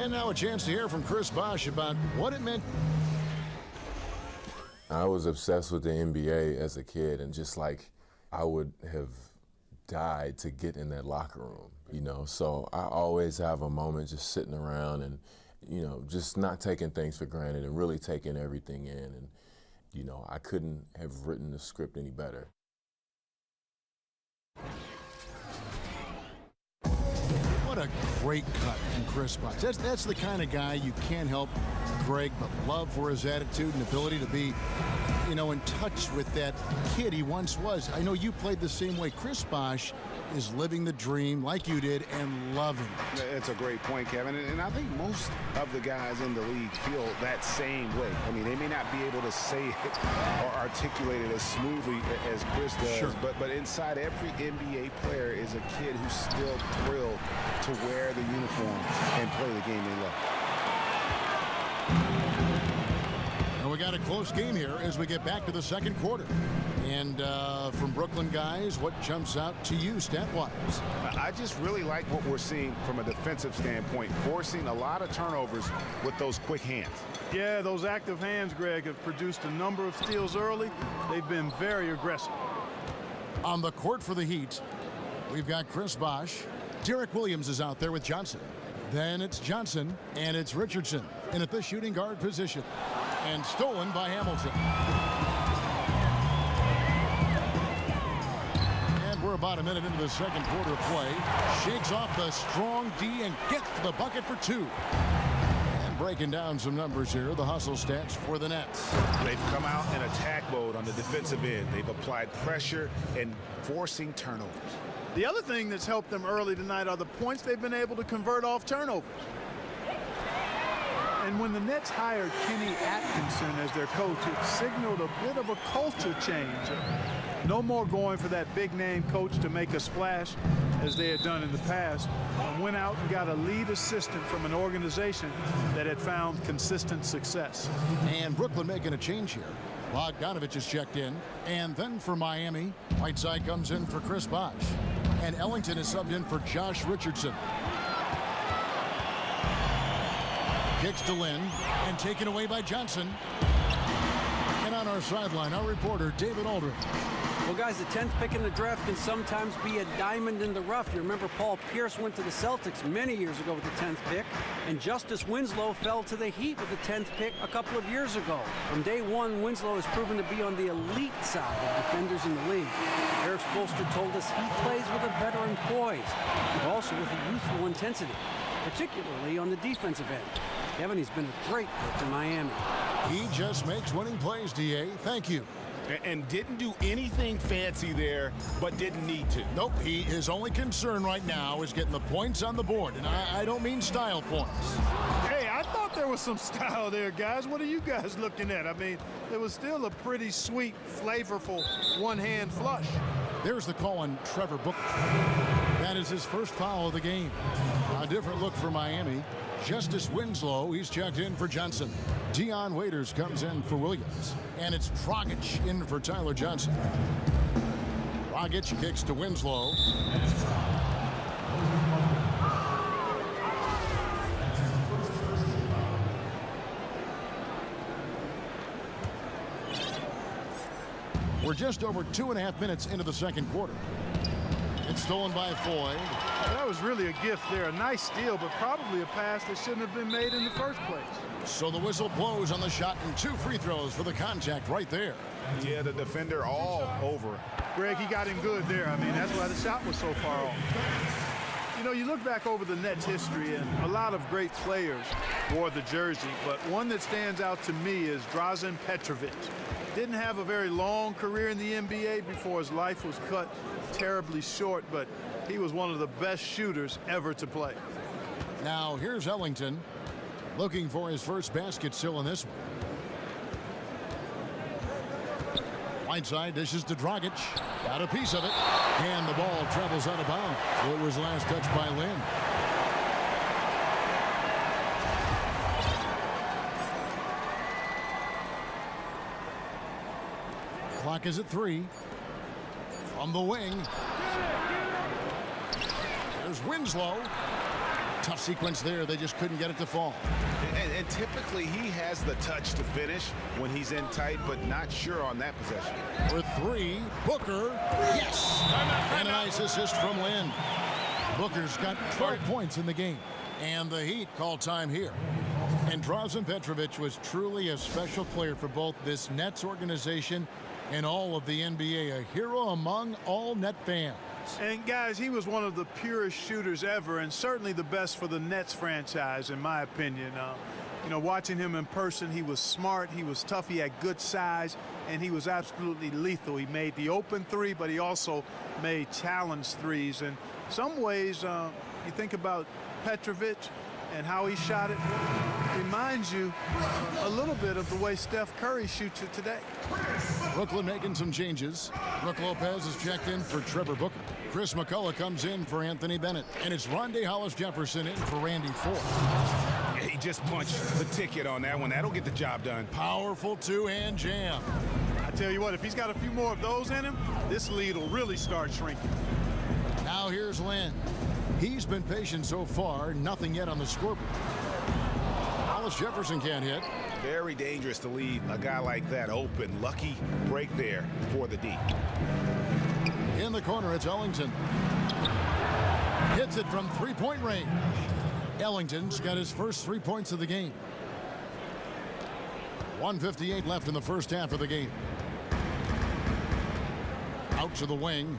And now a chance to hear from Chris Bosh about what it meant. I was obsessed with the NBA as a kid, and just like I would have died to get in that locker room, you know. So I always have a moment just sitting around and, you know, just not taking things for granted and really taking everything in. And, you know, I couldn't have written the script any better. What a great cut from Chris Bosh. That's the kind of guy you can't help, Greg, but love for his attitude and ability to be, you know, in touch with that kid he once was. I know you played the same way. Chris Bosh is living the dream like you did and loving it. It's a great point, Kevin. And I think most of the guys in the league feel that same way. I mean, they may not be able to say it or articulate it as smoothly as Chris does. Sure. But inside every NBA player is a kid who's still thrilled to wear the uniform and play the game they love. And we got a close game here as we get back to the second quarter. And from Brooklyn guys, what jumps out to you stat-wise? I just really like what we're seeing from a defensive standpoint, forcing a lot of turnovers with those quick hands. Yeah, those active hands, Greg, have produced a number of steals early. They've been very aggressive. On the court for the Heat, we've got Chris Bosh. Derek Williams is out there with Johnson. Then it's Johnson, and it's Richardson in at the shooting guard position. And stolen by Hamilton. And we're about a minute into the second quarter of play. Shakes off the strong D and gets the bucket for two. And breaking down some numbers here, the hustle stats for the Nets. They've come out in attack mode on the defensive end. They've applied pressure and forcing turnovers. The other thing that's helped them early tonight are the points they've been able to convert off turnovers. And when the Nets hired Kenny Atkinson as their coach, it signaled a bit of a culture change. No more going for that big-name coach to make a splash as they had done in the past. And went out and got a lead assistant from an organization that had found consistent success. And Brooklyn making a change here. Bogdanovich is checked in. And then for Miami, Whiteside comes in for Chris Bosh. And Ellington is subbed in for Josh Richardson. Kicks to Lynn and taken away by Johnson. And on our sideline, our reporter, David Aldridge. Well, guys, the 10th pick in the draft can sometimes be a diamond in the rough. You remember Paul Pierce went to the Celtics many years ago with the 10th pick, and Justice Winslow fell to the Heat with the 10th pick a couple of years ago. From day one, Winslow has proven to be on the elite side of defenders in the league. Eric Spoelstra told us he plays with a veteran poise, but also with a youthful intensity, particularly on the defensive end. Kevin, he's been a great fit to Miami. He just makes winning plays, D.A. Thank you. And didn't do anything fancy there, but didn't need to. Nope, his only concern right now is getting the points on the board, and I don't mean style points. Hey, I thought there was some style there, guys. What are you guys looking at? I mean, it was still a pretty sweet, flavorful one-hand flush. There's the call on Trevor Booker. That is his first foul of the game. A different look for Miami. Justice Winslow, he's checked in for Johnson. Dion Waiters comes in for Williams. And it's Dragic in for Tyler Johnson. Dragic kicks to Winslow. We're just over 2.5 minutes into the second quarter. It's stolen by Foy. That was really a gift there. A nice steal, but probably a pass that shouldn't have been made in the first place. So the whistle blows on the shot and 2 free throws for the contact right there. Yeah, the defender all over. Greg, he got him good there. I mean, that's why the shot was so far off. You know, you look back over the Nets' history, and a lot of great players wore the jersey, but one that stands out to me is Drazen Petrovic. Didn't have a very long career in the NBA before his life was cut terribly short, but he was one of the best shooters ever to play. Now here's Ellington looking for his first basket still in this one. Whiteside dishes to Dragic. Got a piece of it. And the ball travels out of bounds. It was last touched by Lynn. Clock is at 3. From the wing. There's Winslow. Tough sequence there. They just couldn't get it to fall. And typically he has the touch to finish when he's in tight, but not sure on that possession. For three, Booker. Yes! And a nice assist from Lynn. Booker's got 12 points in the game. And the Heat call time here. And Drazen Petrovic was truly a special player for both this Nets organization and all of the NBA. A hero among all Net fans. And guys, he was one of the purest shooters ever, and certainly the best for the Nets franchise, in my opinion. You know, watching him in person, he was smart, he was tough, he had good size, and he was absolutely lethal. He made the open three, but he also made challenge threes. And some ways, you think about Petrovic and how he shot it, reminds you a little bit of the way Steph Curry shoots it today. Brooklyn making some changes. Brook Lopez is checked in for Trevor Booker. Chris McCullough comes in for Anthony Bennett. And it's Rondae Hollis-Jefferson in for Randy Ford. He just punched the ticket on that one. That'll get the job done. Powerful two-hand jam. I tell you what, if he's got a few more of those in him, this lead will really start shrinking. Now here's Lynn. He's been patient so far. Nothing yet on the scoreboard. Hollis-Jefferson can't hit. Very dangerous to leave a guy like that open. Lucky break there for the D. In the corner, it's Ellington. Hits it from three-point range. Ellington's got his first 3 points of the game. 1:58 left in the first half of the game. Out to the wing.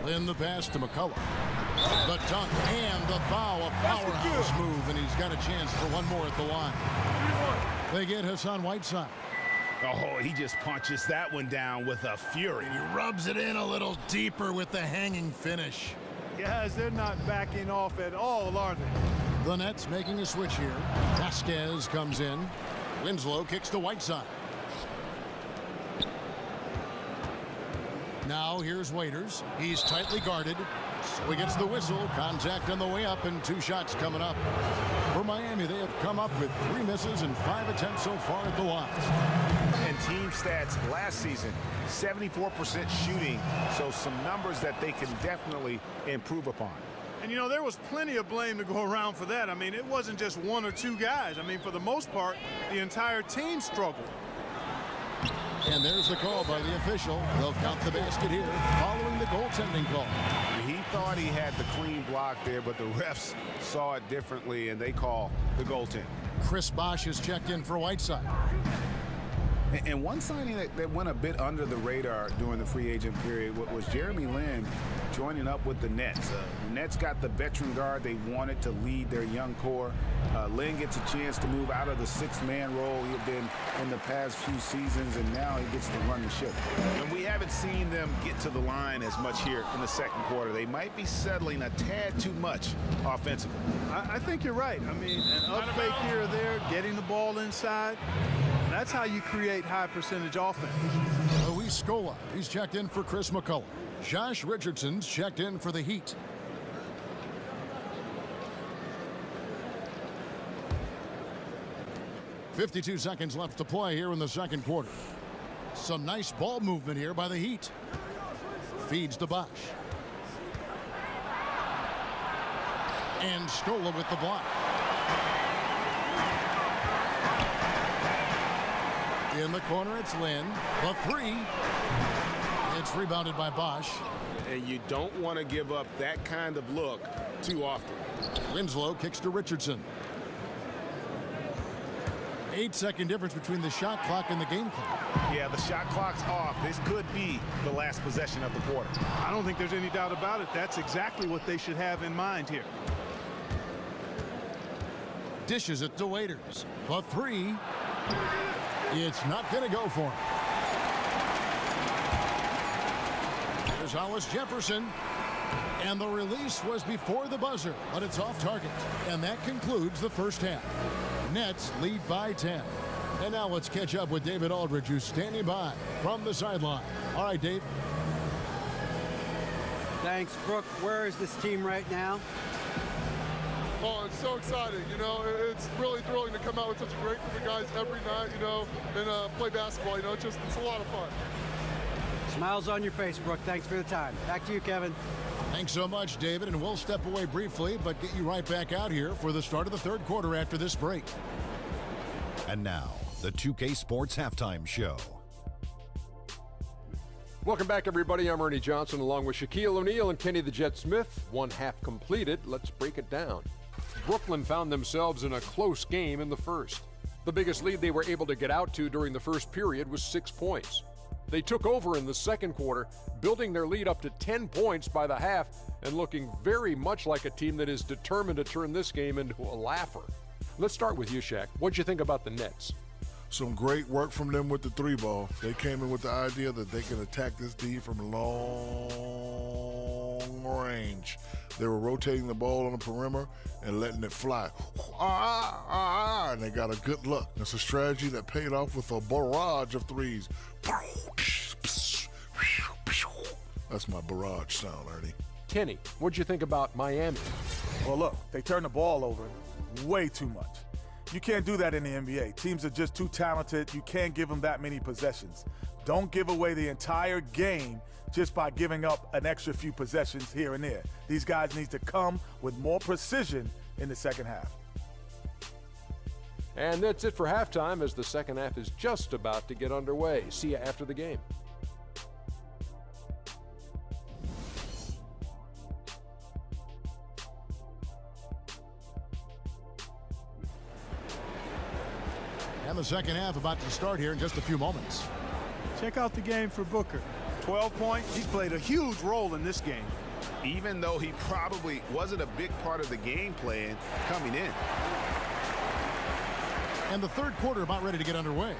Lynn the pass to McCullough. The dunk and the foul, a powerhouse move, and he's got a chance for one more at the line. They get Hassan Whiteside. Oh, he just punches that one down with a fury. He rubs it in a little deeper with the hanging finish. Guys, they're not backing off at all, are they? The Nets making a switch here. Vasquez comes in. Winslow kicks to Whiteside. Now here's Waiters. He's tightly guarded. So he gets the whistle. Contact on the way up and 2 shots coming up. For Miami, they have come up with 3 misses and 5 attempts so far at the line. And team stats last season, 74% shooting. So some numbers that they can definitely improve upon. And, you know, there was plenty of blame to go around for that. I mean, it wasn't just 1 or 2 guys. I mean, for the most part, the entire team struggled. And there's the call by the official. They'll count the basket here following the goaltending call. He thought he had the clean block there, but the refs saw it differently, and they call the goaltend. Chris Bosh is checked in for Whiteside. And one signing that went a bit under the radar during the free agent period was Jeremy Lin joining up with the Nets. Nets got the veteran guard they wanted to lead their young core. Lin gets a chance to move out of the 6-man role he had been in the past few seasons, and now he gets to run the ship. And we haven't seen them get to the line as much here in the second quarter. They might be settling a tad too much offensively. I think you're right. I mean, an up fake here or there, getting the ball inside. That's how you create high percentage offense. Luis Scola, he's checked in for Chris McCullough. Josh Richardson's checked in for the Heat. .52 seconds left to play here in the second quarter. Some nice ball movement here by the Heat. Feeds to Bosh. And Scola with the block. In the corner, it's Lynn. The 3. It's rebounded by Bosh. And you don't want to give up that kind of look too often. Winslow kicks to Richardson. 8-second difference between the shot clock and the game clock. Yeah, the shot clock's off. This could be the last possession of the quarter. I don't think there's any doubt about it. That's exactly what they should have in mind here. Dishes it to Waiters. The 3. It's not going to go for him. There's Hollis-Jefferson. And the release was before the buzzer, but it's off target. And that concludes the first half. Nets lead by 10. And now let's catch up with David Aldridge, who's standing by from the sideline. All right, Dave. Thanks, Brooke. Where is this team right now? Oh, it's so exciting. You know, it's really thrilling to come out with such a great group of guys every night, you know, and play basketball. You know, it's a lot of fun. It's Smiles on your face, Brooke. Thanks for the time. Back to you, Kevin. Thanks so much, David, and we'll step away briefly, but get you right back out here for the start of the third quarter after this break. And now, the 2K Sports Halftime Show. Welcome back, everybody. I'm Ernie Johnson along with Shaquille O'Neal and Kenny the Jet Smith. One half completed. Let's break it down. Brooklyn found themselves in a close game in the first. The biggest lead they were able to get out to during the first period was 6 points. They took over in the second quarter, building their lead up to 10 points by the half and looking very much like a team that is determined to turn this game into a laugher. Let's start with you, Shaq. What'd you think about the Nets? Some great work from them with the three ball. They came in with the idea that they can attack this D from long range. They were rotating the ball on the perimeter and letting it fly. And they got a good look. It's a strategy that paid off with a barrage of threes. That's my barrage sound, Ernie. Kenny, what'd you think about Miami? Well, look, they turn the ball over way too much. You can't do that in the NBA. Teams are just too talented. You can't give them that many possessions. Don't give away the entire game just by giving up an extra few possessions here and there. These guys need to come with more precision in the second half. And that's it for halftime as the second half is just about to get underway. See you after the game. And the second half about to start here in just a few moments. Check out the game for Booker. 12 points. He's played a huge role in this game. Even though he probably wasn't a big part of the game plan coming in. And the third quarter about ready to get underway.